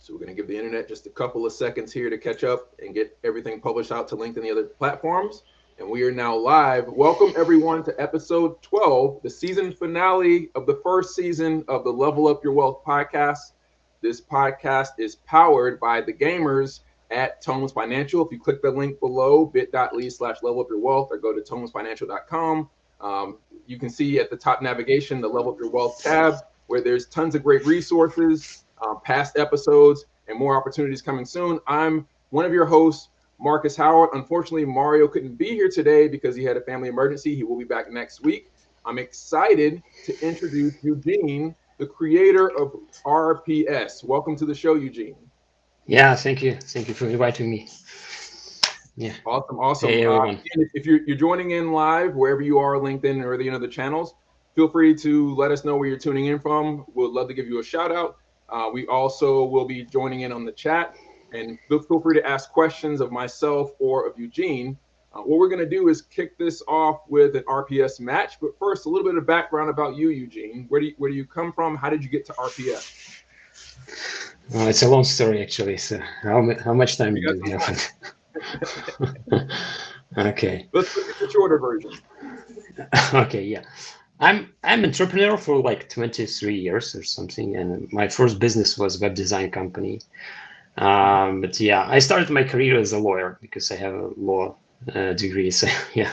So we're going to give the internet just a couple of seconds here to catch up and get everything published out to LinkedIn and the other platforms. And we are now live. Welcome everyone to episode 12, the season finale of the first season of the Level Up Your Wealth podcast. This podcast is powered by the gamers at Tomes Financial. If you click the link below, bit.ly/level up your wealth, or go to tomesfinancial.com, you can see at the top navigation the Level Up Your Wealth tab, where there's tons of great resources, past episodes, and more opportunities coming soon. I'm one of your hosts, Marcus Howard. Unfortunately, Mario couldn't be here today because he had a family emergency. He will be back next week. I'm excited to introduce Eugene, the creator of RPS. Welcome to the show, Eugene. Yeah, thank you. Thank you for inviting me. Yeah. Awesome. Hey, everyone. If you're joining in live, wherever you are, LinkedIn or the channels, feel free to let us know where you're tuning in from. We'd love to give you a shout out. We also will be joining in on the chat, and feel free to ask questions of myself or of Eugene. What we're going to do is kick this off with an RPS match. But first, a little bit of background about you, Eugene. Where do you come from? How did you get to RPS? It's a long story, actually. So how much time We got do we some time. have? Okay. Let's look at the shorter version. Okay. Yeah. I'm entrepreneur for like 23 years or something, and my first business was web design company. But yeah, I started my career as a lawyer because I have a law degree. So yeah.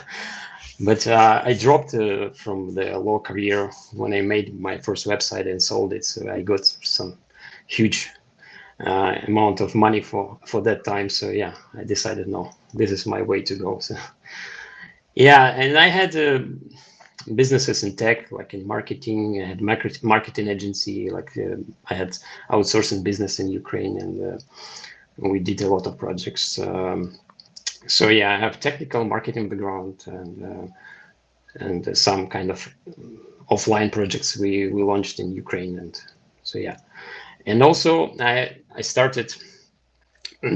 But I dropped from the law career when I made my first website and sold it. So I got some huge amount of money for that time. So yeah, I decided no, this is my way to go. So yeah, and I had businesses in tech, like in marketing. I had marketing agency, like I had outsourcing business in Ukraine, and we did a lot of projects. So yeah, I have technical marketing background and some kind of offline projects we launched in Ukraine, and so yeah, and also I started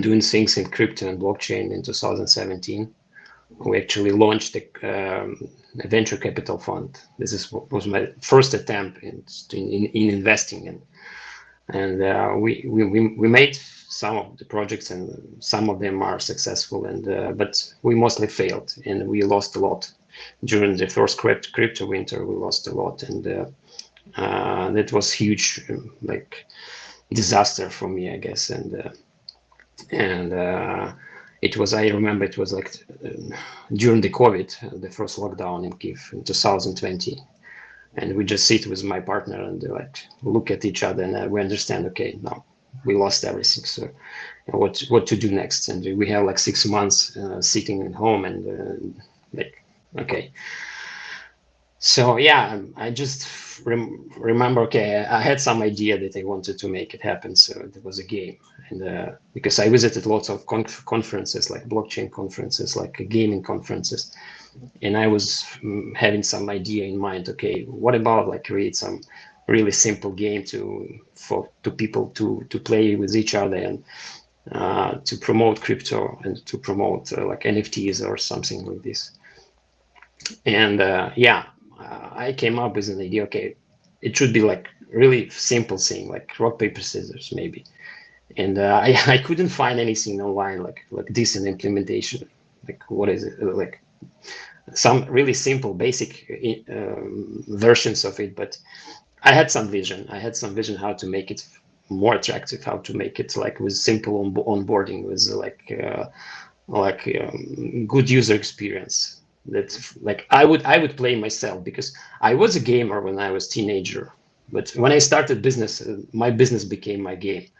doing things in crypto and blockchain in 2017. We actually launched a venture capital fund. This was my first attempt in investing, and we made some of the projects, and some of them are successful, and but we mostly failed, and we lost a lot during the first crypto winter. We lost a lot, and that was huge, like disaster for me, I guess, and it was, I remember it was like during the COVID, the first lockdown in Kiev in 2020, and we just sit with my partner and like look at each other, and we understand, okay, now we lost everything, so what to do next? And we have like 6 months sitting at home, and like, okay. So yeah, I just remember, okay, I had some idea that I wanted to make it happen. So there was a game, and because I visited lots of conferences, like blockchain conferences, like gaming conferences, and I was having some idea in mind. Okay, what about like create some really simple game to people to play with each other, and to promote crypto, and to promote like NFTs or something like this. And yeah, I came up with an idea. Okay, it should be like really simple thing, like rock paper scissors maybe. And I couldn't find anything online like decent implementation. Like what is it? Like some really simple basic versions of it. But I had some vision. I had some vision how to make it more attractive, how to make it like with simple onboarding, with good user experience. That like I would play myself, because I was a gamer when I was teenager, but when I started business, my business became my game.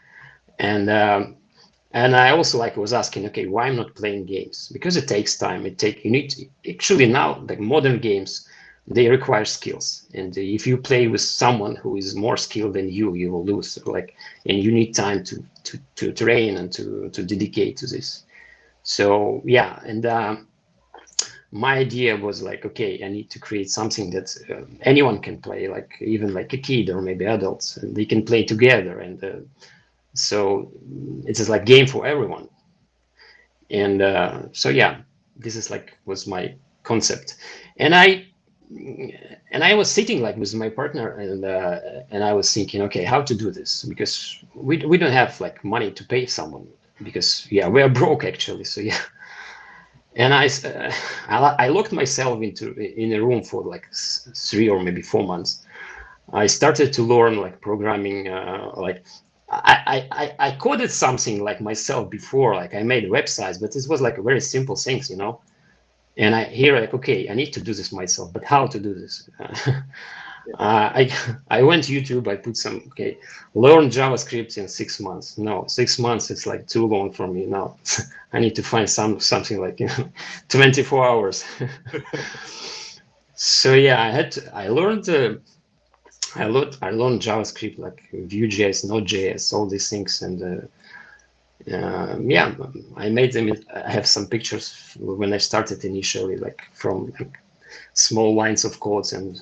And I also like was asking, okay, why I'm not playing games? Because it takes time. You need to, actually now like modern games, they require skills, and if you play with someone who is more skilled than you will lose. Like, and you need time to train and to dedicate to this. So yeah, and my idea was like, okay, I need to create something that anyone can play, like even like a kid or maybe adults, and they can play together. And so it's just like game for everyone. And so yeah, this is like was my concept. And I and I was sitting like with my partner, and I was thinking, okay, how to do this, because we don't have like money to pay someone, because yeah, we are broke actually. So yeah, and I locked myself in a room for like 3 or maybe 4 months. I started to learn like programming, like I coded something like myself before, like I made websites, but this was like a very simple things, you know. And I hear like, okay, I need to do this myself, but how to do this? Yeah. I went to YouTube. I put some, okay, learn JavaScript in 6 months. No, 6 months is like too long for me. No, I need to find something like 24 hours. So yeah, I learned JavaScript like Vue.js, Node.js, all these things, and yeah, I made them. I have some pictures when I started initially, like from like small lines of codes, and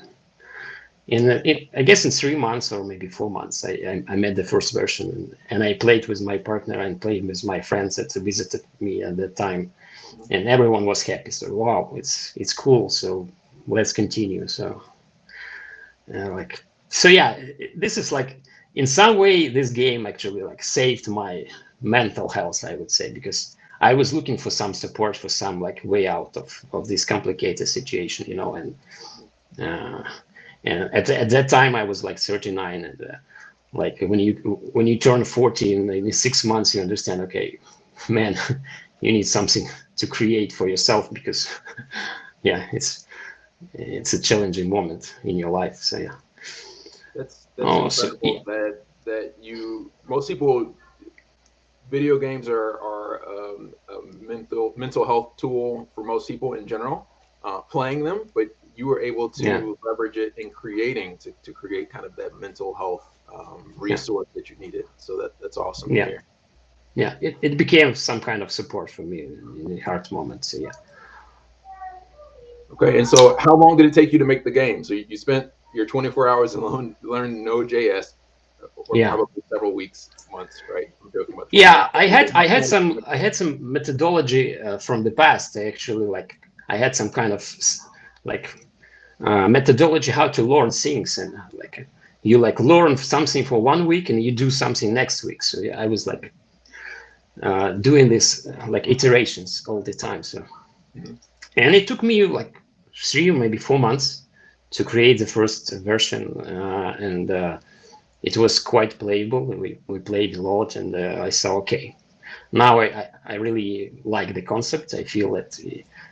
I guess in 3 months or maybe 4 months, I made the first version, and I played with my partner and played with my friends that visited me at that time, and everyone was happy. So wow, it's cool. So let's continue. So like so yeah, this is like in some way this game actually like saved my mental health, I would say, because I was looking for some support, for some like way out of this complicated situation, you know. Uh, and at that time I was like 39, and like when you turn 40 in 6 months, you understand, okay, man, you need something to create for yourself, because yeah, it's a challenging moment in your life. So yeah. That's Oh, so yeah, incredible that most people, video games are a mental health tool for most people in general, playing them, but you were able yeah, to leverage it in creating to create kind of that mental health yeah, resource that you needed. So that's awesome to yeah, hear. yeah. It became some kind of support for me in the hard moments. So yeah, Okay, and so how long did it take you to make the game? So you spent your 24 hours alone learning Node.js, or yeah. probably several weeks, months, right? I'm joking about 24. Yeah, I had some methodology from the past. I actually like I had some kind of like methodology how to learn things, and like you like learn something for 1 week and you do something next week. So yeah, I was like doing this like iterations all the time. So Mhm. and it took me like 3 or maybe 4 months to create the first version, and it was quite playable. We played a lot, and I saw, okay, now I really like the concept. I feel that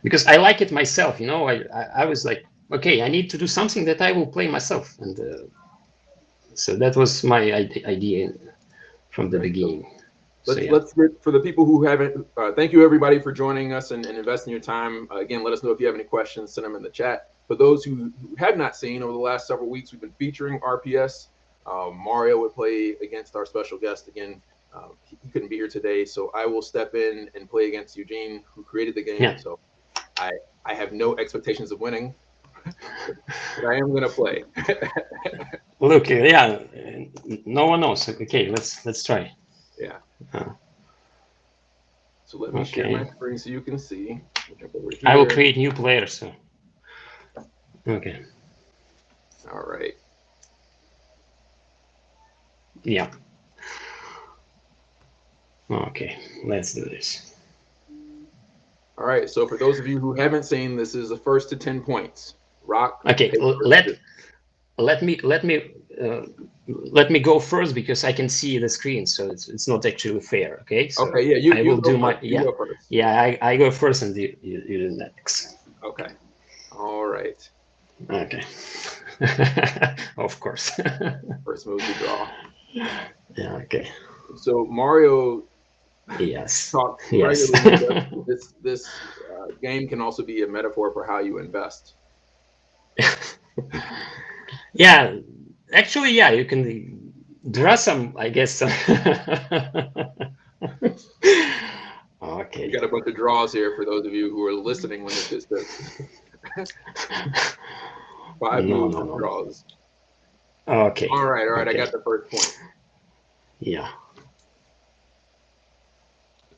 because I like it myself, you know. I was like, okay, I need to do something that I will play myself, and so that was my idea from the Okay, so beginning. So let's yeah, let's get for the people who haven't. Thank you everybody for joining us and investing your time. Again, let us know if you have any questions. Send them in the chat. For those who have not seen, over the last several weeks, we've been featuring RPS. Mario would play against our special guest again. He couldn't be here today, so I will step in and play against Eugene, who created the game. yeah. So I I have no expectations of winning, but I am going to play. Look, yeah, no one knows. Okay, let's try. Yeah. Uh, So let me share my okay, screen so you can see. We'll jump over I will here. create new players. So okay, All right. yeah, okay, let's do this. All right. So for those of you who haven't seen, this is the first to 10 points. Rock, Okay, paper, let me uh, let me go first, because I can see the screen, so it's not actually fair. Okay, so okay. Yeah, I you will go do my first. You yeah, go first. yeah. I go first, and you do next. Okay. All right. Okay, of course. First move to draw. Yeah. Okay. So Mario Yes. talks Yes. regularly. This game can also be a metaphor for how you invest. Yeah. Actually, yeah. You can draw some. I guess. We Okay. got a bunch of draws here for those of you who are listening when this gets to five No. moves No. of No. No. draws. Okay. All right. I got Okay. the first point. Yeah.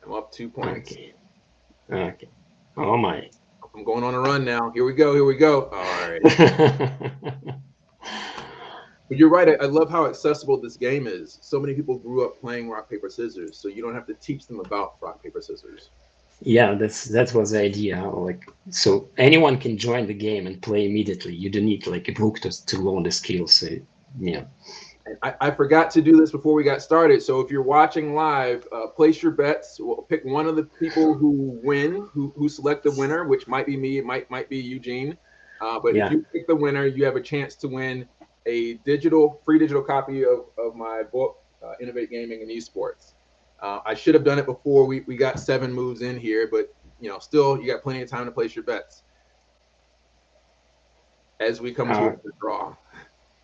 I'm up 2 points. Okay. Okay. Oh my. I'm going on a run now. Here we go. Here we go. All right. But you're right. I love how accessible this game is. So many people grew up playing rock, paper, scissors, so you don't have to teach them about rock, paper, scissors. Yeah, that was the idea. Like, so anyone can join the game and play immediately. You don't need like a book to learn the skills. So, yeah. And I forgot to do this before we got started. So if you're watching live, place your bets. We'll pick one of the people who win, who select the winner, which might be me, it might be Eugene. But if Yeah. you pick the winner, you have a chance to win a free digital copy of my book, Innovate Gaming and Esports. I should have done it before we got 7 moves in here, but still you got plenty of time to place your bets as we come to Uh, a draw.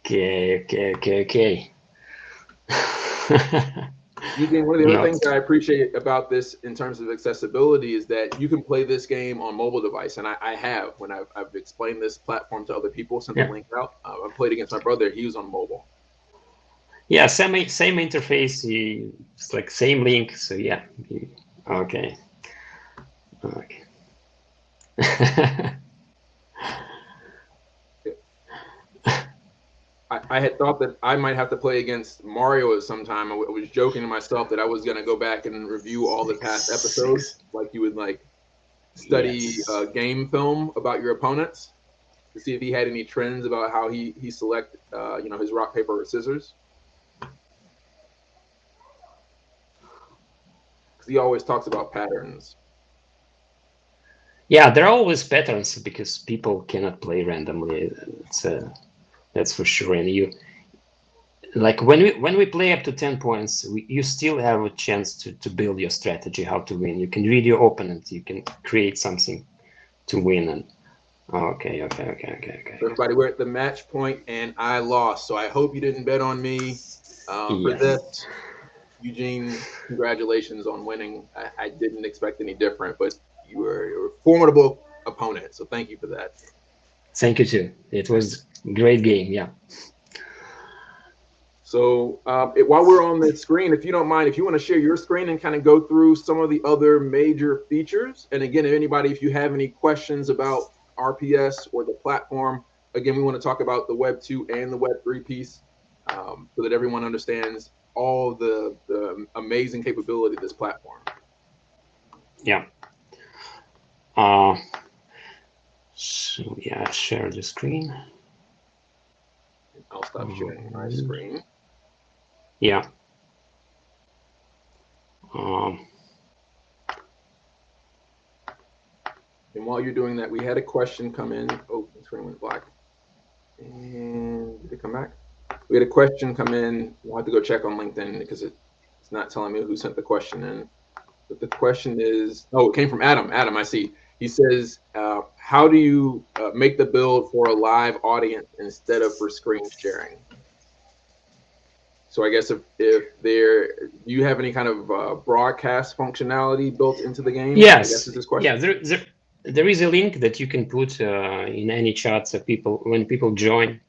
okay. Eugene, one of the other No, things that I appreciate about this in terms of accessibility is that you can play this game on mobile device, and I have when I've explained this platform to other people, sent the yeah, link out. I played against my brother; he was on mobile. yeah, same interface. It's like same link. So yeah, okay, okay. I had thought that I might have to play against Mario at some time. I was joking to myself that I was going to go back and review all the past episodes, Six. like you would like study Yes. game film about your opponents to see if he had any trends about how he select his rock paper or scissors. Because he always talks about patterns. Yeah, there are always patterns because people cannot play randomly. It's, that's for sure. And you like when we play up to 10 points, you still have a chance to build your strategy, how to win. You can read your opponent. You can create something to win. And okay. Everybody, we're at the match point, and I lost. So I hope you didn't bet on me for Yes. this. Eugene, congratulations on winning. I didn't expect any different, but you're a formidable opponent. So thank you for that. Thank you too. It was a great game. Yeah. So while we're on the screen, if you don't mind, if you want to share your screen and kind of go through some of the other major features. And again, if you have any questions about RPS or the platform, again, we want to talk about the Web 2 and the Web 3 piece so that everyone understands all the amazing capability of this platform. Yeah. So yeah, share the screen. I'll stop sharing my screen. Yeah. Um, And while you're doing that, we had a question come in. Oh, the screen went black. And did it come back? We had a question come in. We'll have to go check on LinkedIn because it's not telling me who sent the question in. But the question is, it came from Adam. Adam, I see. He says, how do you make the build for a live audience instead of for screen sharing? So I guess if do you have any kind of broadcast functionality built into the game? I guess yes. is this question. Yeah. There is a link that you can put in any chat, so when people join,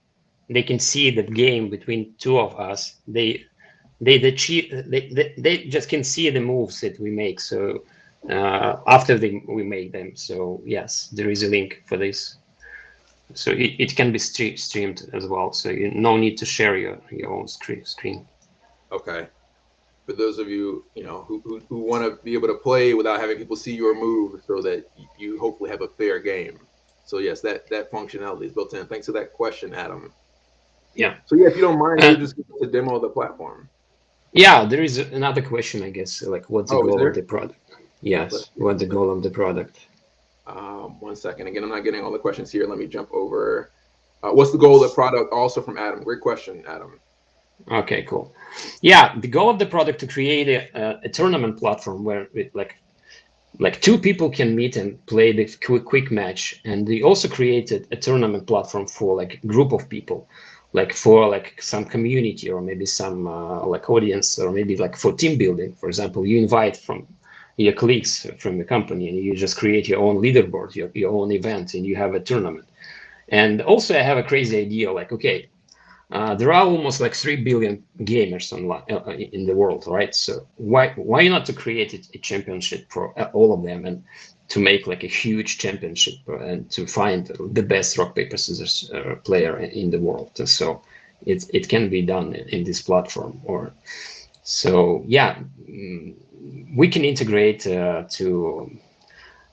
they can see that game between two of us. They just can see the moves that we make. So after we make them. So yes, there is a link for this. So it can be streamed as well. So you no need to share your own screen. Okay. For those of you, who want to be able to play without having people see your move so that you hopefully have a fair game. So yes, that functionality is built in. Thanks for that question, Adam. Yeah. So yeah, if you don't mind, you'll just give us a demo of the platform. Yeah, there is another question, I guess, like what's the Oh, is goal of the there? product? Let's Yes, see. what the goal of the product? 1 second. Again, I'm not getting all the questions here. Let me jump over. What's the goal of the product? Also from Adam. Great question, Adam. Okay, cool. Yeah, the goal of the product to create a tournament platform where like two people can meet and play the quick match, and they also created a tournament platform for like group of people, like for like some community or maybe some like audience, or maybe like for team building. For example, you invite from your colleagues from the company and you just create your own leaderboard, your own event, and you have a tournament. And also I have a crazy idea, like, okay, there are almost like 3 billion gamers online in the world, right? So why not to create a championship for all of them and to make like a huge championship and to find the best rock paper scissors player in the world? So it can be done in this platform. Or so yeah, we can integrate to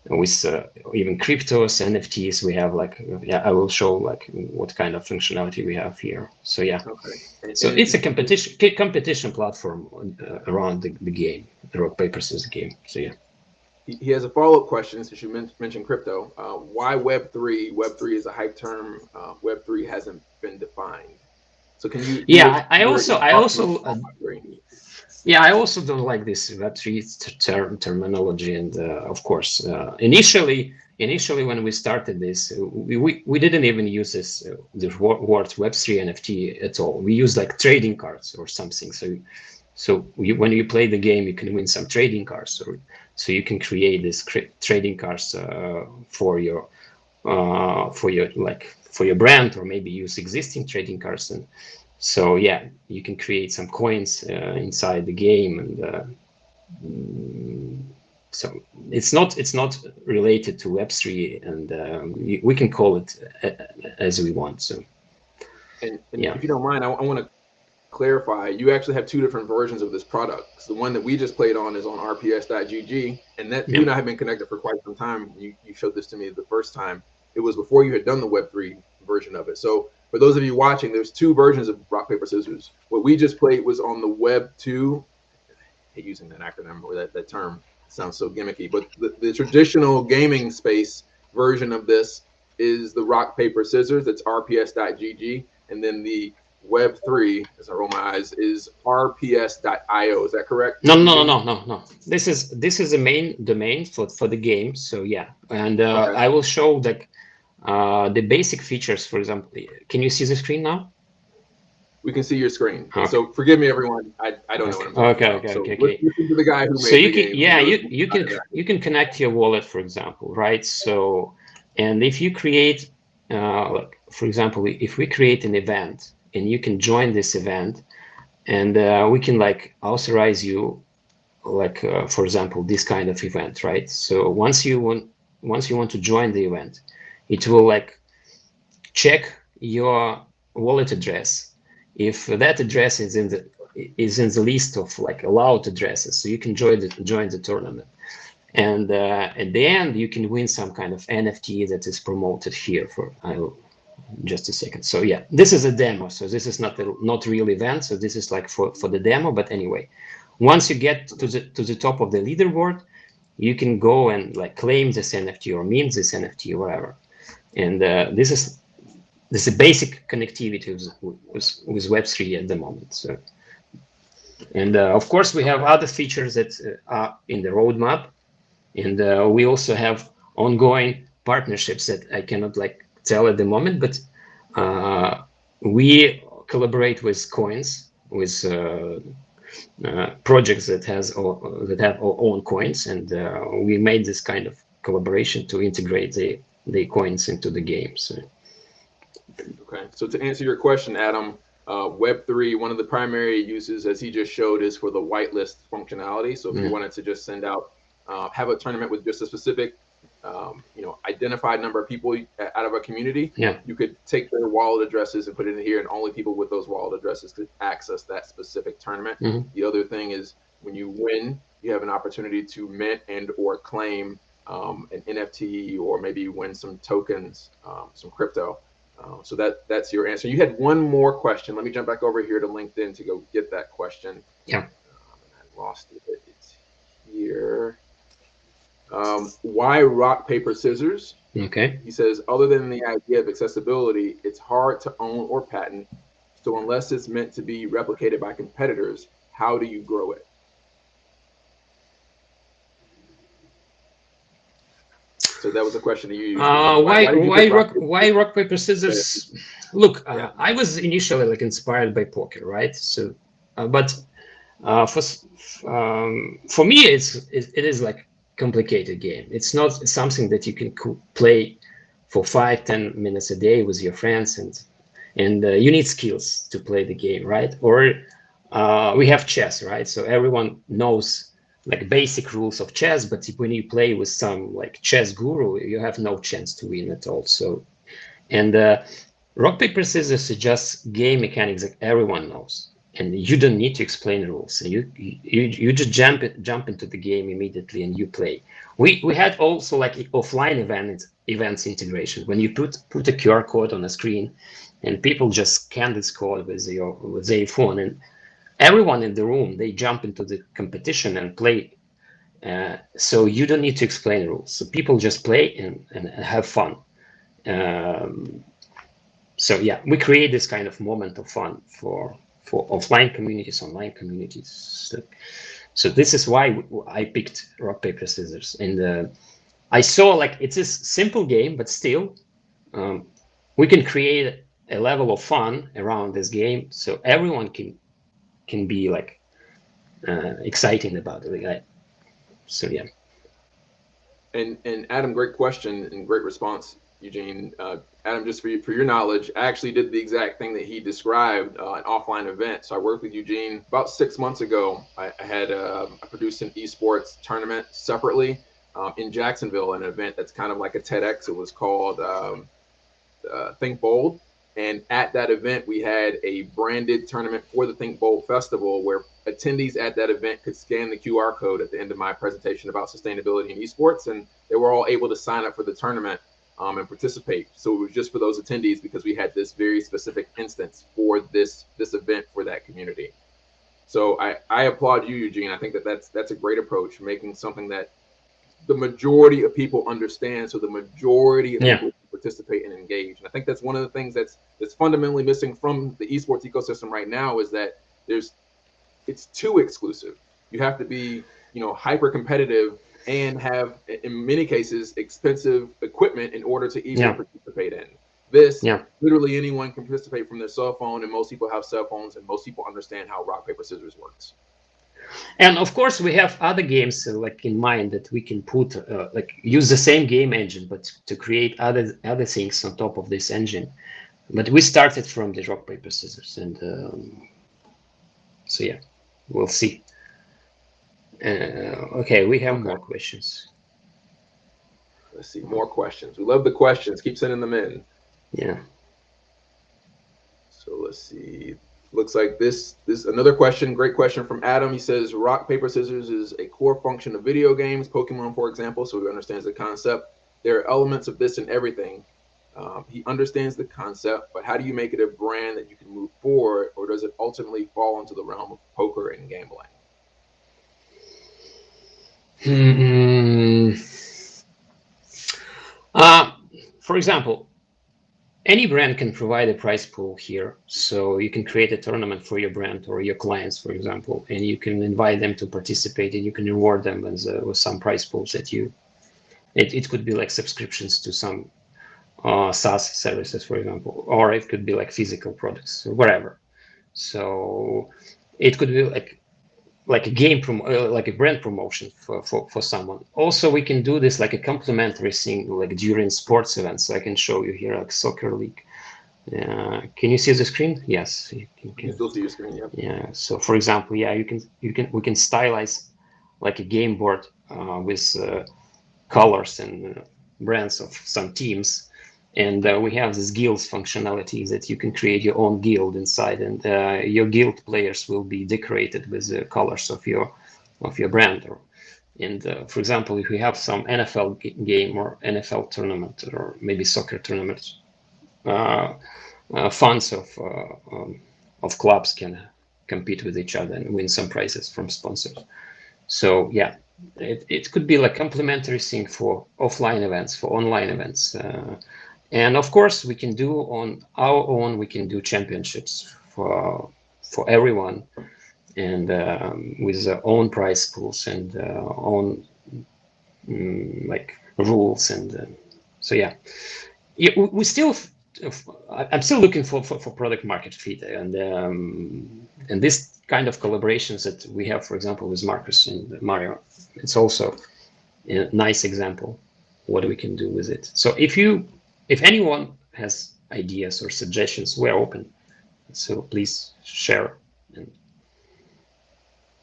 with even cryptos, NFTs. We have like, yeah, I will show like what kind of functionality we have here. So yeah, Okay. so it's a competition platform around the game, the rock paper scissors game. So yeah. He has a follow-up question since you mentioned crypto. Why Web3? Web3 is a hype term. Web3 hasn't been defined. So can you Yeah, I your also thoughts on Web3? yeah, I also don't like this Web3 terminology. And of course, initially when we started this, we didn't even use the word Web3 NFT at all. We used like trading cards or something. So when you play the game, you can win some trading cards, or so you can create this trading cards for your brand, or maybe use existing trading cards. And so yeah, you can create some coins inside the game. And so it's not related to Web3, and we can call it as we want. So And yeah. if you don't mind, I want to clarify. You actually have two different versions of this product. So the one that we just played on is on rps.gg, and that you Yeah. and I have been connected for quite some time. You showed this to me the first time. It was before you had done the Web3 version of it. So for those of you watching, there's two versions of rock paper scissors. What we just played was on the Web2. I hate using that acronym or that term. It sounds so gimmicky, but the traditional gaming space version of this is the rock paper scissors. That's rps.gg, and then the Web3, as I roll my eyes, is rps.io. Is that correct? No, no, no, no, no, no. This is the main domain for the game. So yeah, and Okay. I will show like the basic features. For example, can you see the screen now? We can see your screen. And Okay. so forgive me, everyone. I don't know what Okay. I'm talking Okay. about. Okay. So Okay. let's Okay. listen to the guy who So made the you can, game. He yeah, knows you more you about can you can connect your wallet, for example, right? So, and if you create, like for example, if we create an event and you can join this event, and we can like authorize you, like for example, this kind of event, right? So once you want to join the event, it will like check your wallet address. If that address is in the list of like allowed addresses, so you can join the tournament. And at the end, you can win some kind of NFT that is promoted here. For just a second. So yeah, this is a demo. So this is not real event. So this is like for the demo. But anyway, once you get to the top of the leaderboard, you can go and like claim this NFT or mint this NFT or whatever. And this is a basic connectivity with Web3 at the moment. So, and of course, we have other features that are in the roadmap, and we also have ongoing partnerships that I cannot like tell at the moment, but we collaborate with coins, with projects that have our own coins, and we made this kind of collaboration to integrate the coins into the game. So Okay. So to answer your question, Adam, Web3, one of the primary uses, as he just showed, is for the whitelist functionality. So if you wanted to just send out, have a tournament with just a specific, identified number of people out of a community, yeah. you could take their wallet addresses and put it in here, and only people with those wallet addresses could access that specific tournament. Mm-hmm. The other thing is when you win, you have an opportunity to mint and or claim an NFT, or maybe win some tokens, some crypto. So that's your answer. You had one more question. Let me jump back over here to LinkedIn to go get that question. Yeah. I lost it. It's here. Why rock, paper, scissors? Okay. He says, other than the idea of accessibility, it's hard to own or patent. So unless it's meant to be replicated by competitors, how do you grow it? So that was a question to you. Why did you pick rock, paper, why rock paper scissors? Look, yeah. I was initially like inspired by poker, right? So, but for me, it is like complicated game. It's not something that you can play for 5-10 minutes a day with your friends, and you need skills to play the game, right? Or we have chess, right? So everyone knows like basic rules of chess, but when you play with some like chess guru, you have no chance to win at all. So, and rock paper scissors is just game mechanics that everyone knows, and you don't need to explain rules. You just jump into the game immediately and you play. We had also like offline events integration when you put a QR code on a screen, and people just scan this code with their phone, and everyone in the room they jump into the competition and play. So you don't need to explain rules. So people just play and have fun. Um, so yeah, we create this kind of moment of fun for offline communities, online communities. So this is why I picked rock paper scissors, and I saw like it's a simple game, but still we can create a level of fun around this game, so everyone can be like exciting about it. Like, so yeah. And Adam, great question and great response, Eugene. Adam, just for your knowledge, I actually did the exact thing that he described, an offline event. So I worked with Eugene about 6 months ago. I produced an esports tournament separately in Jacksonville, an event that's kind of like a TEDx. It was called Think Bold. And at that event, we had a branded tournament for the Think Bold Festival where attendees at that event could scan the QR code at the end of my presentation about sustainability in esports. And they were all able to sign up for the tournament and participate. So it was just for those attendees because we had this very specific instance for this event for that community. So I applaud you, Eugene. I think that's a great approach, making something that the majority of people understand, so the majority of people participate and engage. And I think that's one of the things that's fundamentally missing from the esports ecosystem right now is that it's too exclusive. You have to be, hyper competitive and have, in many cases, expensive equipment in order to even participate in this. Literally anyone can participate from their cell phone, and most people have cell phones, and most people understand how rock paper scissors works. And of course, we have other games like in mind that we can put like use the same game engine, but to create other things on top of this engine. But we started from the rock paper scissors, and so yeah, we'll see. Okay, we have more questions. Let's see, more questions. We love the questions. Keep sending them in. Yeah. So let's see. Looks like this another question. Great question from Adam. He says rock paper scissors is a core function of video games, Pokemon for example. So he understands the concept. There are elements of this in everything. He understands the concept, but how do you make it a brand that you can move forward, or does it ultimately fall into the realm of poker and gambling? For example, any brand can provide a prize pool here. So you can create a tournament for your brand or your clients, for example, and you can invite them to participate, and you can reward them with some prize pools that it could be like subscriptions to some SaaS services, for example, or it could be like physical products or whatever. So it could be like a game like a brand promotion for someone. Also, we can do this like a complementary thing, like during sports events. So I can show you here, like soccer league. Can you see the screen? Yes, you can still see your screen. Yeah. Yeah. So for example, yeah, we can stylize like a game board with colors and brands of some teams. And we have this guilds functionality that you can create your own guild inside, and your guild players will be decorated with the colors of your brand. And for example, if we have some NFL game or NFL tournament or maybe soccer tournament, funds of clubs can compete with each other and win some prizes from sponsors. So yeah, it could be like complementary thing for offline events, for online events. And of course, we can do on our own. We can do championships for everyone, and with their own prize pools and own like rules. And so yeah, we still. I'm still looking for product market fit, and this kind of collaborations that we have, for example, with Marcus and Mario, it's also a nice example what we can do with it. So if anyone has ideas or suggestions, we're open. So please share. And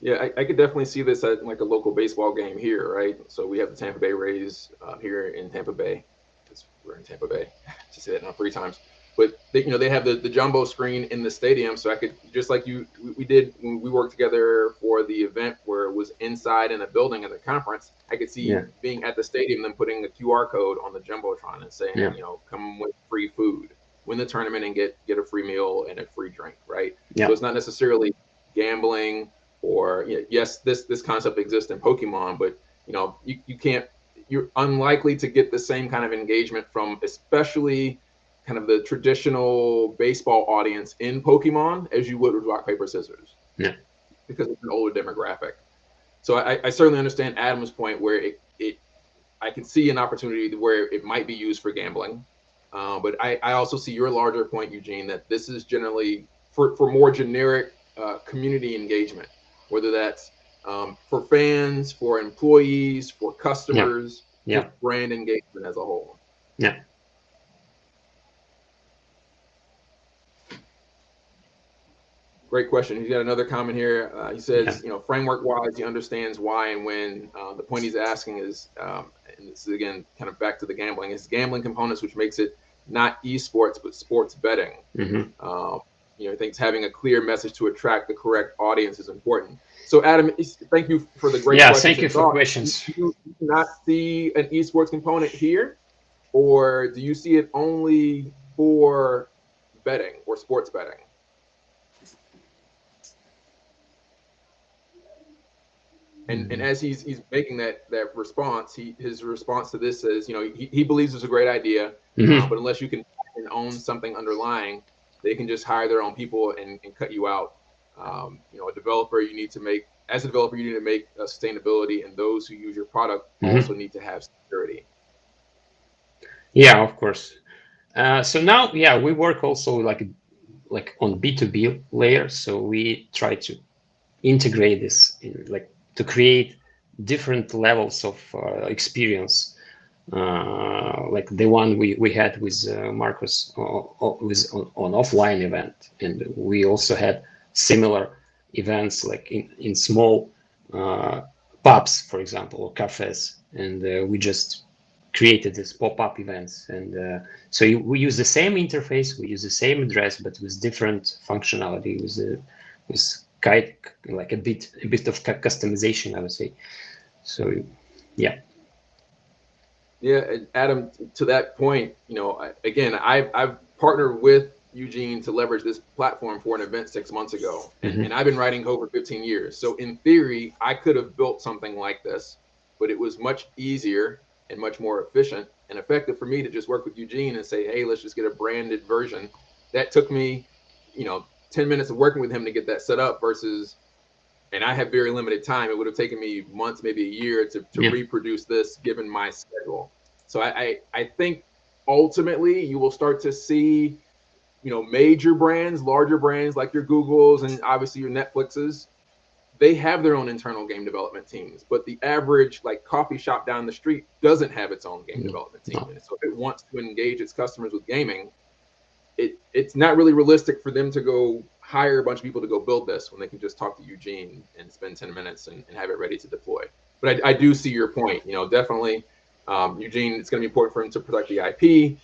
Yeah, I could definitely see this at like a local baseball game here, right? So we have the Tampa Bay Rays here in Tampa Bay, because we're in Tampa Bay. To say that now 3 times, but they have the jumbo screen in the stadium, so I could, just like we did when we worked together for the event where it was inside in a building at the conference. I could see yeah, being at the stadium, then putting a QR code on the jumbotron and saying, yeah, come with free food, win the tournament, and get a free meal and a free drink, right? So yeah, it's not necessarily gambling, or yes, this concept exists in Pokemon, but you can't, you're unlikely to get the same kind of engagement from, especially kind of the traditional baseball audience in Pokemon, as you would with rock paper scissors, yeah, because it's an older demographic. So I certainly understand Adam's point where it I can see an opportunity where it might be used for gambling. But I also see your larger point, Eugene, that this is generally for more generic community engagement, whether that's for fans, for employees, for yeah, customers, yeah, just brand engagement as a whole. yeah, Great question. He's got another comment here. He yeah. says, framework wise, he understands why and when. The point he's asking is, and this is again kind of back to the gambling, is gambling components, which makes it not esports but sports betting. Mm-hmm. Um, I think having a clear message to attract the correct audience is important. So, Adam, thank you for the great Yeah, questions thank you and for thoughts. questions. Do you not see an esports component here, or do you see it only for betting or sports betting? And Mm-hmm. as he's making that response, his response to this is, he believes it's a great idea, Mm-hmm. but unless you can own something underlying, they can just hire their own people and cut you out. A developer, you need to make as a developer, you need to make sustainability, and those who use your product Mm-hmm. also need to have security. Yeah, of course. So now, yeah, we work also like on B2B layer. So we try to integrate this in, like, to create different levels of experience, like the one we had with Marcus with on offline event, and we also had similar events like in small uh, pubs, for example, or cafes, and we just created this pop-up events, and so we use the same interface, we use the same address, but with different functionality, with guide, like a bit of customization, I would say. So yeah. Yeah, and Adam, to that point, again, I've partnered with Eugene to leverage this platform for an event 6 months ago, and Hmm. I've been writing code for 15 years. So in theory, I could have built something like this, but it was much easier and much more efficient and effective for me to just work with Eugene and say, hey, let's just get a branded version. That took me, 10 minutes of working with him to get that set up versus, and I have very limited time. It would have taken me months, maybe a year to Yeah. reproduce this given my schedule. So I think ultimately you will start to see, major brands, larger brands like your Googles and obviously your Netflixes, they have their own internal game development teams, but the average like coffee shop down the street doesn't have its own game No, development team. no. And so if it wants to engage its customers with gaming, it's not really realistic for them to go hire a bunch of people to go build this when they can just talk to Eugene and spend 10 minutes and have it ready to deploy. But I do see your point. Definitely, Eugene, it's going to be important for him to protect the IP,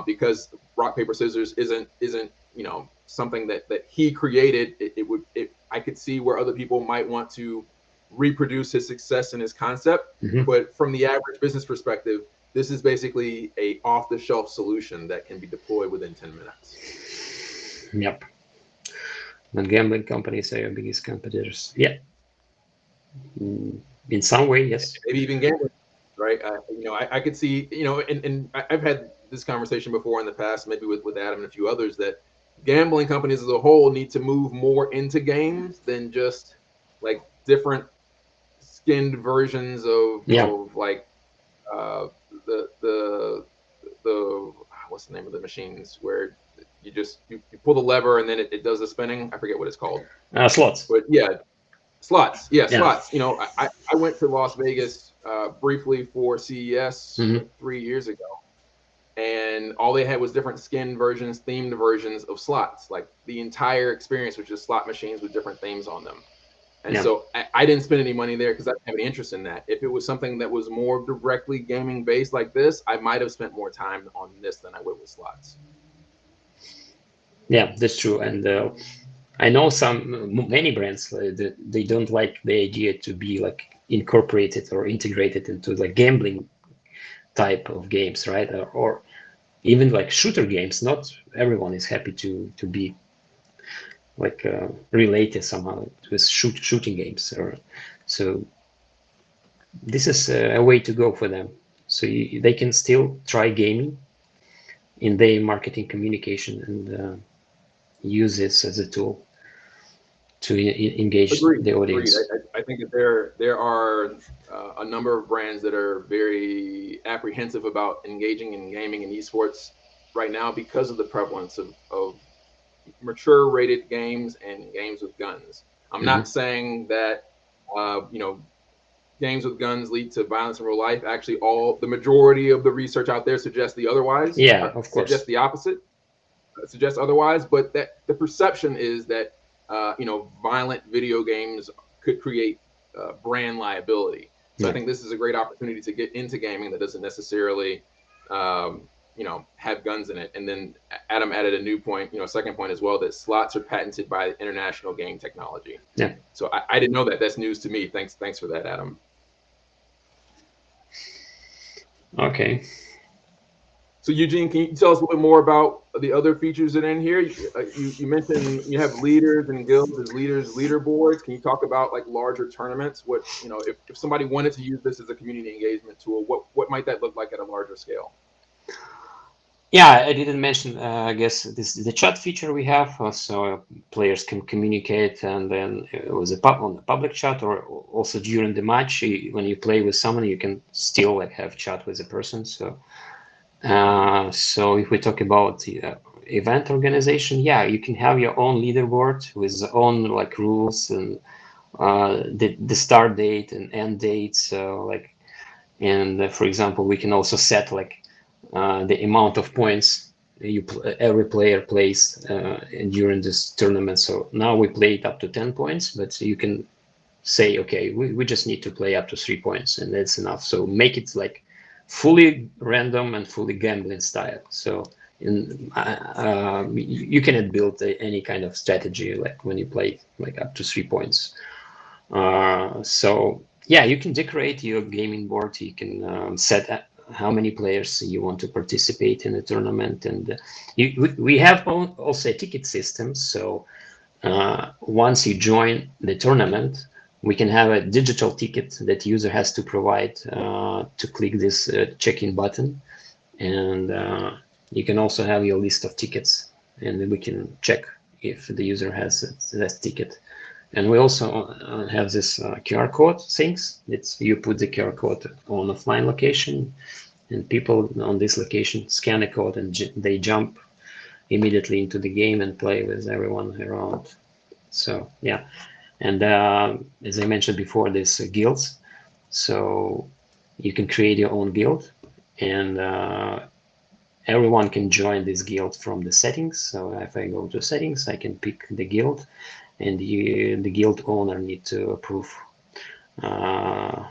because rock paper scissors isn't something that he created. I could see where other people might want to reproduce his success and his concept, Hmm. but from the average business perspective, this is basically a off-the-shelf solution that can be deployed within 10 minutes. Yep. And gambling companies are your biggest competitors. Yeah. Mm, in some way, yes. Maybe even gambling, right? I could see, and I've had this conversation before in the past, maybe with Adam and a few others, that gambling companies as a whole need to move more into games than just like different skinned versions of Yeah. like uh, the what's the name of the machines where you pull the lever and then it does the spinning. I forget what it's called, Slots. but yeah, slots. Yeah, Yeah. slots. I went to Las Vegas briefly for CES Hmm. like 3 years ago, and all they had was different skin versions, themed versions of slots. Like the entire experience was just slot machines with different themes on them. And Yeah. so I didn't spend any money there because I didn't have any interest in that. If it was something that was more directly gaming based like this, I might have spent more time on this than I would with slots. Yeah, that's true. And I know many brands they don't like the idea to be like incorporated or integrated into like gambling type of games, right? Or even like shooter games. Not everyone is happy to be like related somehow with shooting games. Or so this is a way to go for them. So they can still try gaming in their marketing communication and use this as a tool to engage Agreed. the Agreed. audience. I think that there are a number of brands that are very apprehensive about engaging in gaming and esports right now because of the prevalence of mature rated games and games with guns. I'm Mm-hmm. not saying that games with guns lead to violence in real life. Actually, all the majority of the research out there suggests the otherwise, Yeah, of suggests course. the opposite, suggests otherwise. But that the perception is that violent video games could create brand liability. So I Yeah. think this is a great opportunity to get into gaming that doesn't necessarily have guns in it. And then Adam added a new point, second point as well, that slots are patented by International Game Technology. Yeah. So I didn't know that. That's news to me. Thanks for that, Adam. Okay. So Eugene, can you tell us a little bit more about the other features that are in here? You mentioned you have leaders and guilds as leaders, leaderboards. Can you talk about like larger tournaments? What if somebody wanted to use this as a community engagement tool, what might that look like at a larger scale? Yeah, I didn't mention. I guess this the chat feature we have, so players can communicate, and then it was on the public chat, or also during the match, when you play with someone, you can still like have chat with the person. So if we talk about the event organization, yeah, you can have your own leaderboard with own like rules and the start date and end date. So like, and for example, we can also set like the amount of points every player plays during this tournament. So now we play it up to 10 points, but you can say, okay, we just need to play up to 3 points, and that's enough. So make it like fully random and fully gambling style. So you cannot build any kind of strategy like when you play like up to 3 points. So yeah, you can decorate your gaming board. You can set how many players you want to participate in the tournament, and we have also a ticket system. So once you join the tournament, we can have a digital ticket that user has to provide to click this check-in button, and you can also have your list of tickets, and we can check if the user has that ticket. And we also have this QR code things. It's you put the QR code on offline location, and people on this location scan the code, and they jump immediately into the game and play with everyone around. So yeah, and as I mentioned before, there's guilds. So you can create your own guild, and everyone can join this guild from the settings. So if I go to settings, I can pick the guild, and the guild owner need to approve. Uh,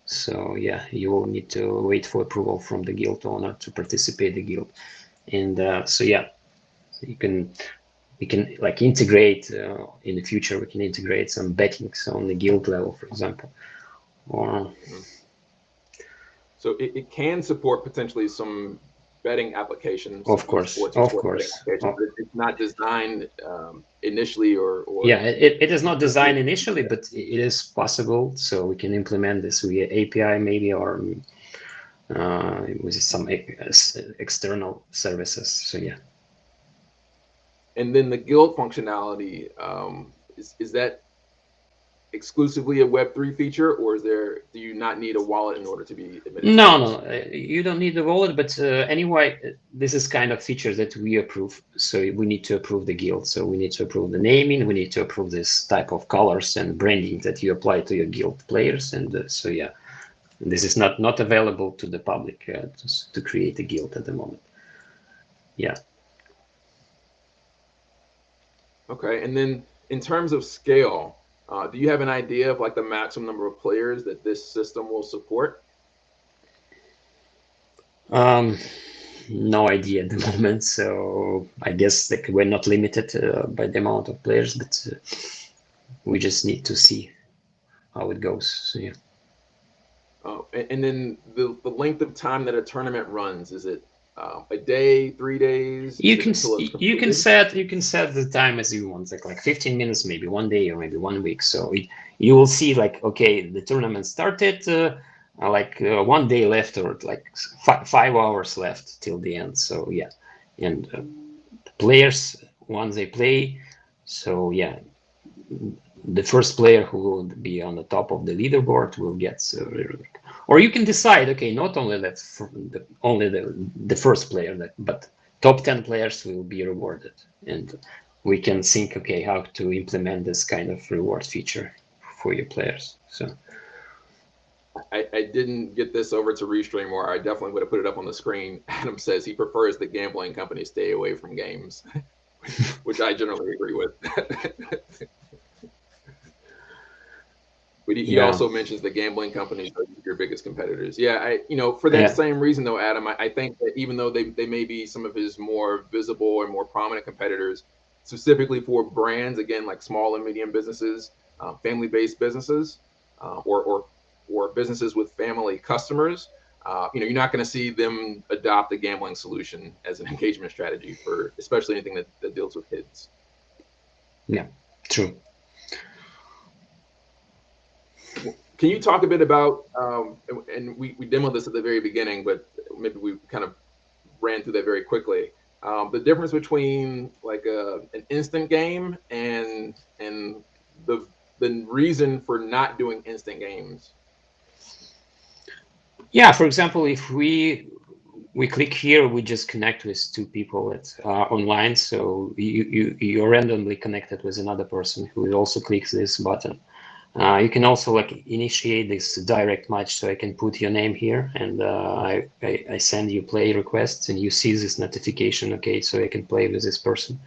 so yeah, you will need to wait for approval from the guild owner to participate in the guild. And so yeah, you can we can like integrate in the future. We can integrate some bettings on the guild level, for example. Or Mm-hmm. So it can support potentially some betting applications, of some course, sports or of sports betting course. applications, Oh, but it's not designed initially or yeah, it is not designed initially, but it is possible. So we can implement this via API maybe, or with some external services. So yeah. and then the guild functionality is that exclusively a Web3 feature, or do you not need a wallet in order to be No, administrating no, this? you don't need the wallet, but anyway, this is kind of features that we approve. So we need to approve the guild. So we need to approve the naming. We need to approve this type of colors and branding that you apply to your guild players. And so yeah, This is not available to the public to create a guild at the moment. Yeah. Okay, and then in terms of scale, do you have an idea of like the maximum number of players that this system will support? No idea at the moment. So I guess like we're not limited by the amount of players, but we just need to see how it goes. So, yeah. And then the length of time that a tournament runs, is it a day, 3 days? Is You it can until it's you can completed? set the time as you want, like 15 minutes, maybe 1 day or maybe 1 week. So you will see like, okay, the tournament started, 1 day left, or like 5 hours left till the end. So yeah, and the players, once they play, so yeah, the first player who will be on the top of the leaderboard will get or you can decide, okay, not only only the first player but top 10 players will be rewarded, and we can think, okay, how to implement this kind of reward feature for your players. So I didn't get this over to Restream, or I definitely would have put it up on the screen. Adam says he prefers the gambling companies stay away from games, which I generally agree with. But he yeah, also mentions the gambling companies are your biggest competitors. Yeah, for that same reason though, Adam, I think that even though they may be some of his more visible and more prominent competitors, specifically for brands, again, like small and medium businesses, family-based businesses, or businesses with family customers, you're not going to see them adopt a gambling solution as an engagement strategy for especially anything that deals with kids. yeah, true. Can you talk a bit about, and we demoed this at the very beginning, but maybe we kind of ran through that very quickly. The difference between like an instant game and the reason for not doing instant games. Yeah, for example, if we click here, we just connect with two people that are online. So you're randomly connected with another person who also clicks this button. You can also like initiate this direct match. So I can put your name here, and I send you play requests, and you see this notification. Okay, so I can play with this person.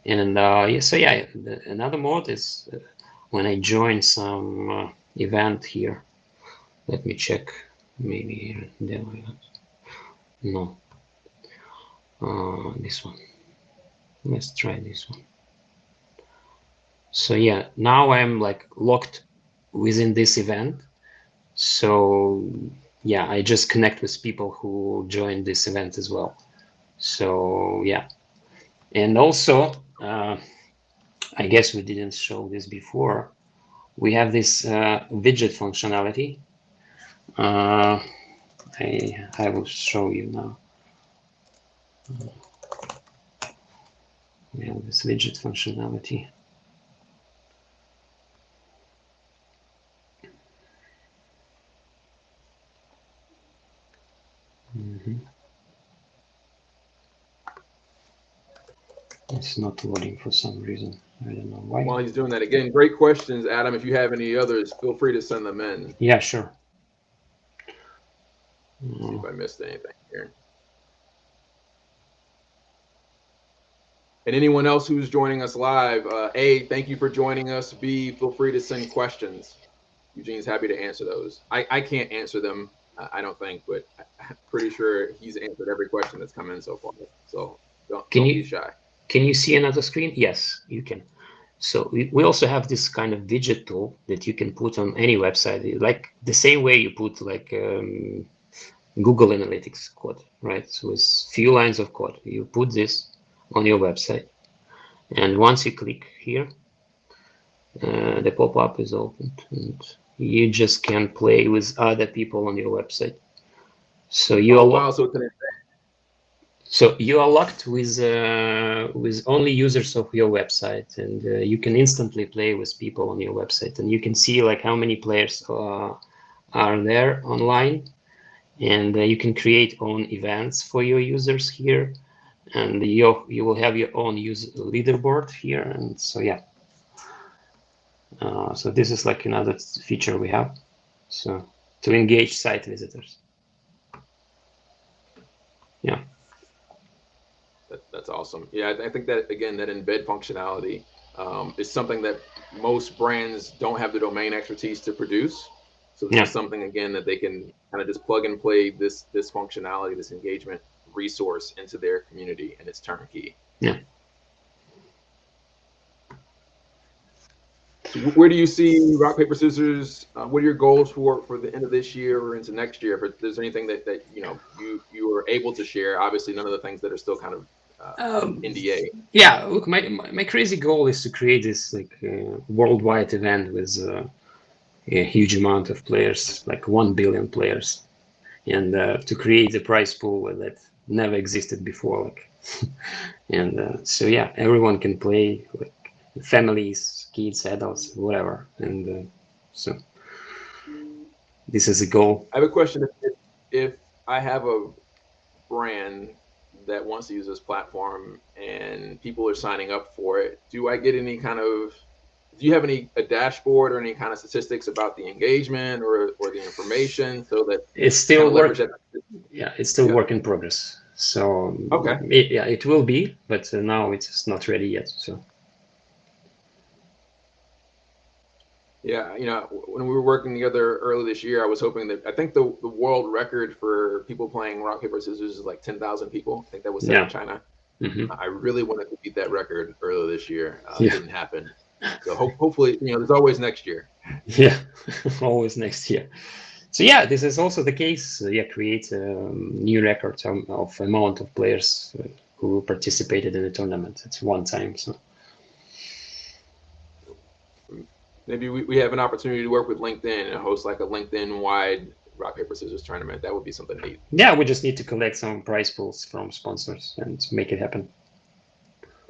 And yeah, so yeah, another mode is when I join some event here. Let me check. Maybe no. This one. Let's try this one. So yeah, now I'm like locked within this event. So yeah, I just connect with people who joined this event as well. So yeah, and also I guess we didn't show this before. We have this widget functionality. I will show you now. We have this widget functionality. It's not loading for some reason. I don't know why. While he's doing that, again, great questions, Adam. If you have any others, feel free to send them in. Yeah, sure. See if I missed anything here. And anyone else who's joining us live, A, thank you for joining us. B, feel free to send questions. Eugene's happy to answer those. I can't answer them, I don't think, but I'm pretty sure he's answered every question that's come in so far. So don't be shy. Can you see another screen? Yes, you can. So we also have this kind of widget tool that you can put on any website, like the same way you put like Google Analytics code, right? So with few lines of code, you put this on your website, and once you click here, the pop-up is opened, and you just can play with other people on your website. So you oh wow, so it's an So you are locked with only users of your website, and you can instantly play with people on your website, and you can see like how many players are there online, and you can create own events for your users here, and you will have your own user leaderboard here, and so yeah. So this is like another feature we have. So to engage site visitors. Yeah. That's awesome. Yeah, I think that again, that embed functionality is something that most brands don't have the domain expertise to produce. So this Yeah. is something again that they can kind of just plug and play this functionality, this engagement resource into their community, and it's turnkey. Yeah. So where do you see rock paper scissors? What are your goals for the end of this year or into next year? If there's anything that you are able to share, obviously none of the things that are still kind of NDA. Yeah. Look, my crazy goal is to create this like worldwide event with a huge amount of players, like 1 billion players, and to create a prize pool that never existed before. Like, and so yeah, everyone can play, like families, kids, adults, whatever. And so this is a goal. I have a question. If I have a brand that wants to use this platform and people are signing up for it, do I get any kind of do you have a dashboard or any kind of statistics about the engagement or the information so that It's to kind still of leverage work. that? Yeah, it's still Yeah. work in progress. So Okay. yeah, it will be, but now it's not ready yet. So Yeah, when we were working together early this year, I was hoping that I think the world record for people playing rock paper scissors is like 10,000 people. I think that was set in yeah. China. Hmm. I really wanted to beat that record earlier this year. It Yeah. didn't happen. So hopefully, there's always next year. Yeah. Always next year. So yeah, this is also the case. Yeah, create new records of amount of players who participated in the tournament at one time. So Maybe we have an opportunity to work with LinkedIn and host like a LinkedIn wide rock paper scissors tournament. That would be something neat. yeah, we just need to collect some prize pools from sponsors and make it happen.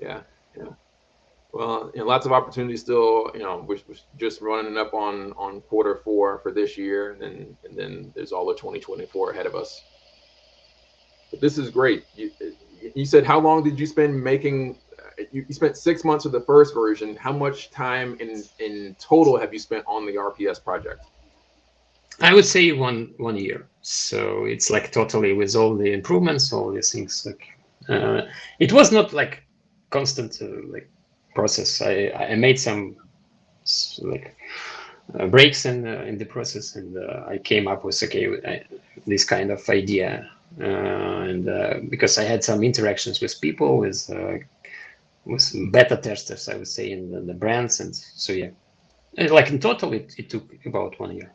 Yeah, yeah. Well, lots of opportunities still. We're just running up on quarter 4 for this year, and then there's all of 2024 ahead of us. But this is great. You said how long did you spend making? You spent 6 months with the first version. How much time in total have you spent on the RPS project? I would say one year. So it's like totally with all the improvements, all these things. Like it was not like constant like process. I made some like breaks in the process, and I came up with this kind of idea, and because I had some interactions with people with beta testers, I would say, in the brands, and so yeah, and like in total, it took about 1 year.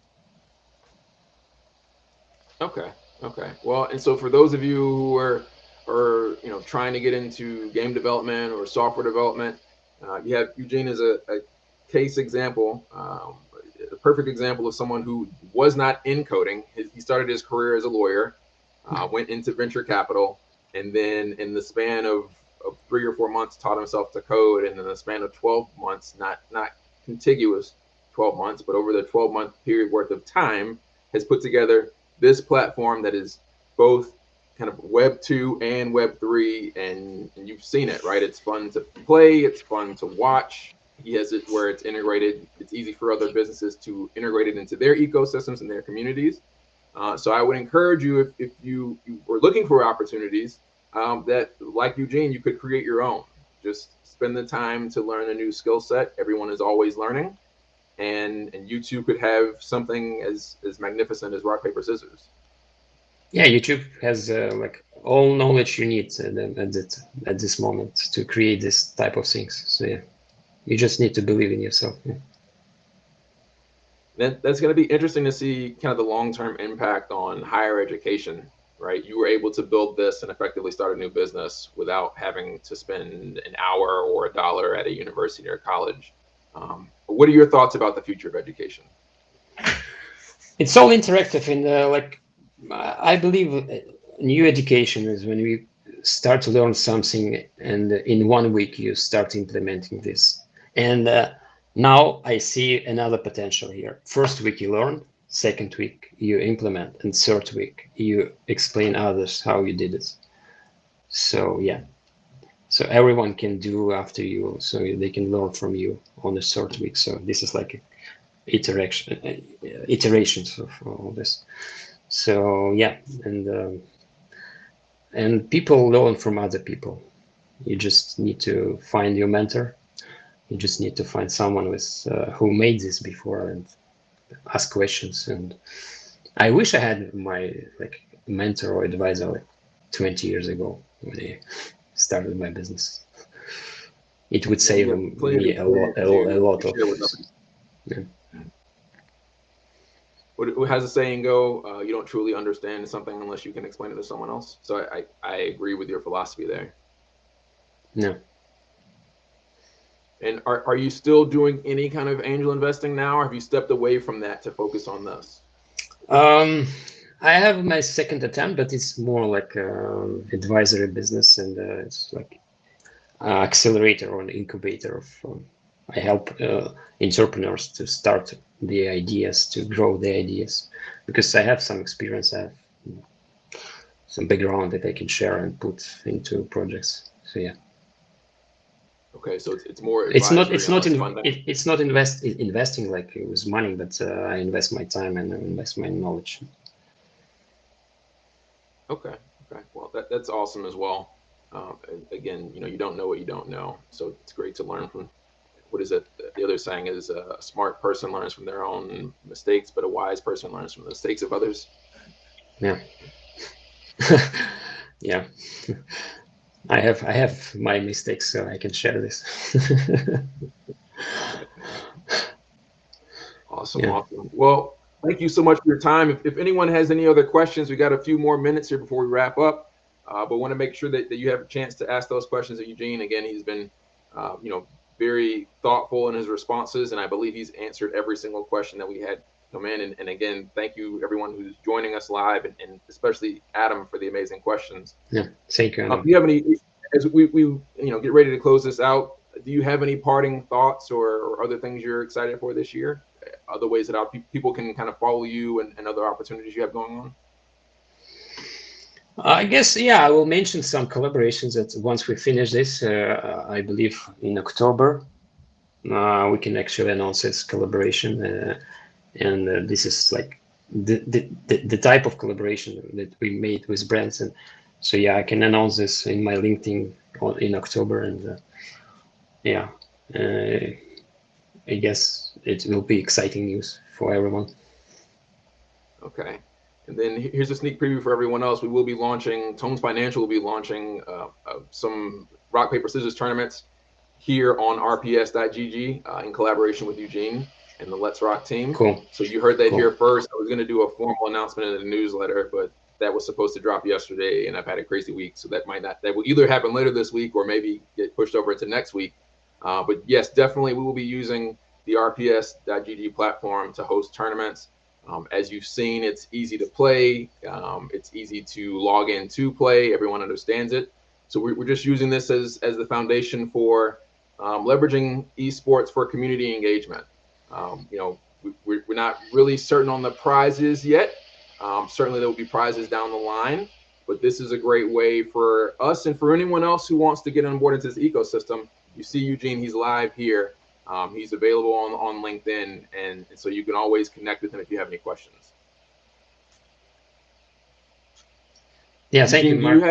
Okay. Okay. Well, and so for those of you who are trying to get into game development or software development, you have Eugene as a case example, a perfect example of someone who was not in coding. He started his career as a lawyer, went into venture capital, and then in the span of 3 or 4 months taught himself to code, and in the span of 12 months, not contiguous 12 months, but over the 12-month period worth of time, has put together this platform that is both kind of Web 2 and Web 3, and you've seen it, right? It's fun to play, it's fun to watch. He has it where it's integrated. It's easy for other businesses to integrate it into their ecosystems and their communities. So I would encourage you, if you were looking for opportunities, that like Eugene, you could create your own. Just spend the time to learn a new skill set. Everyone is always learning, and you too could have something as magnificent as rock paper scissors. Yeah, YouTube has like all knowledge you need at this moment to create this type of things. So yeah, you just need to believe in yourself. Yeah. That's going to be interesting to see kind of the long-term impact on higher education, right? You were able to build this and effectively start a new business without having to spend an hour or a dollar at a university or college. What are your thoughts about the future of education? It's all interactive, and like I believe new education is when we start to learn something, and in 1 week you start implementing this. And now I see another potential here. First week you learn, second week you implement, and third week you explain others how you did it. So yeah, so everyone can do after you, so they can learn from you on the third week. So this is like iterations of all this. So yeah, and people learn from other people. You just need to find your mentor. You just need to find someone with who made this before and ask questions. And I wish I had my like mentor or advisor like 20 years ago when I started my business. It would Yeah, you save have plenty of me experience a lot to of. share with others. Yeah. What has the saying go? You don't truly understand something unless you can explain it to someone else. So I agree with your philosophy there. Yeah. And are you still doing any kind of angel investing now, or have you stepped away from that to focus on this? Um, I have my second attempt, but it's more like advisory business, and it's like accelerator or an incubator of. I help entrepreneurs to start the ideas, to grow the ideas, because I have some experience, I have some background that I can share and put into projects. So yeah. Okay, so it's more It's not advisory it's and not less in funding. it's not investing like it was money, but I invest my time and I invest my knowledge. Okay, okay. Well, that's awesome as well. Again, you don't know what you don't know, so it's great to learn from. What is it? The other saying is a smart person learns from their own mistakes, but a wise person learns from the mistakes of others. Yeah. Yeah. I have my mistakes, so I can share this. Awesome, Yeah. awesome. Well, thank you so much for your time. If anyone has any other questions, we got a few more minutes here before we wrap up. But want to make sure that you have a chance to ask those questions of Eugene. Again, he's been, very thoughtful in his responses, and I believe he's answered every single question that we had come in. And again, thank you everyone who's joining us live, and especially Adam for the amazing questions. Yeah. Thank you, Do Adam. you have any, as we get ready to close this out? Do you have any parting thoughts or other things you're excited for this year? Other ways that people can kind of follow you and other opportunities you have going on? I guess, yeah, I will mention some collaborations that once we finish this, I believe in October, we can actually announce this collaboration. And this is like the type of collaboration that we made with brands. And so, yeah, I can announce this in my LinkedIn in October. And yeah, uh, I guess it will be exciting news for everyone. Okay. And then here's a sneak preview for everyone else. We will be launching, Tones Financial will be launching some rock, paper, scissors tournaments here on rps.gg in collaboration with Eugene and the Let's Rock team. Cool. So you heard that Cool. here first. I was going to do a formal announcement in the newsletter, but that was supposed to drop yesterday, and I've had a crazy week. So that will either happen later this week or maybe get pushed over to next week. But yes, definitely we will be using the rps.gg platform to host tournaments. As you've seen, it's easy to play. It's easy to log in to play. Everyone understands it. So we're just using this as the foundation for leveraging esports for community engagement. We're not really certain on the prizes yet. Certainly there will be prizes down the line, but this is a great way for us and for anyone else who wants to get on board into this ecosystem. You see Eugene, he's live here. He's available on LinkedIn, and so you can always connect with him if you have any questions. Yeah, thank you, Eugene, do you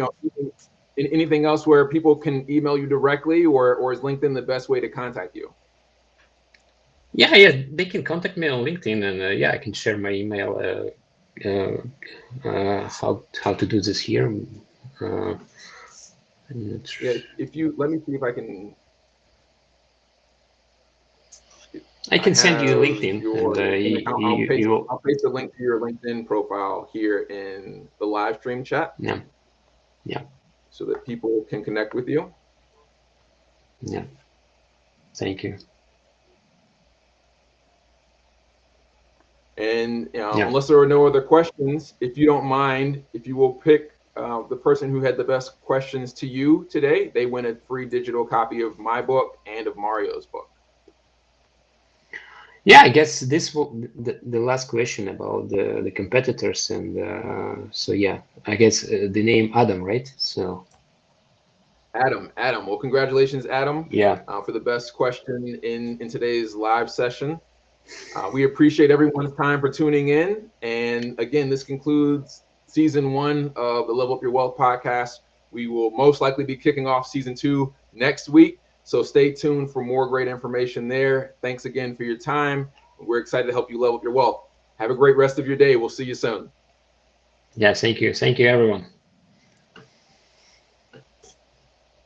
Mark. have anything else where people can email you directly, or is LinkedIn the best way to contact you? Yeah, they can contact me on LinkedIn, and yeah, I can share my email. How to do this here? Uh, Yeah, if you let me see if I can. I I can send you have LinkedIn, your and LinkedIn account. I'll paste you I'll paste the link to your LinkedIn profile here in the live stream chat, yeah, yeah, so that people can connect with you. yeah. Thank you. And Yeah, unless there are no other questions, if you don't mind, if you will pick the person who had the best questions to you today, they win a free digital copy of my book and of Mario's book. yeah. I guess this will the last question about the competitors, and so yeah, I guess the name Adam, right? So Adam. Well, congratulations, Adam, yeah, for the best question in today's live session. We appreciate everyone's time for tuning in. And again, this concludes season 1 of the Level Up Your Wealth podcast. We will most likely be kicking off season 2 next week. So stay tuned for more great information there. Thanks again for your time. We're excited to help you level up your wealth. Have a great rest of your day. We'll see you soon. Yeah, thank you. Thank you, everyone.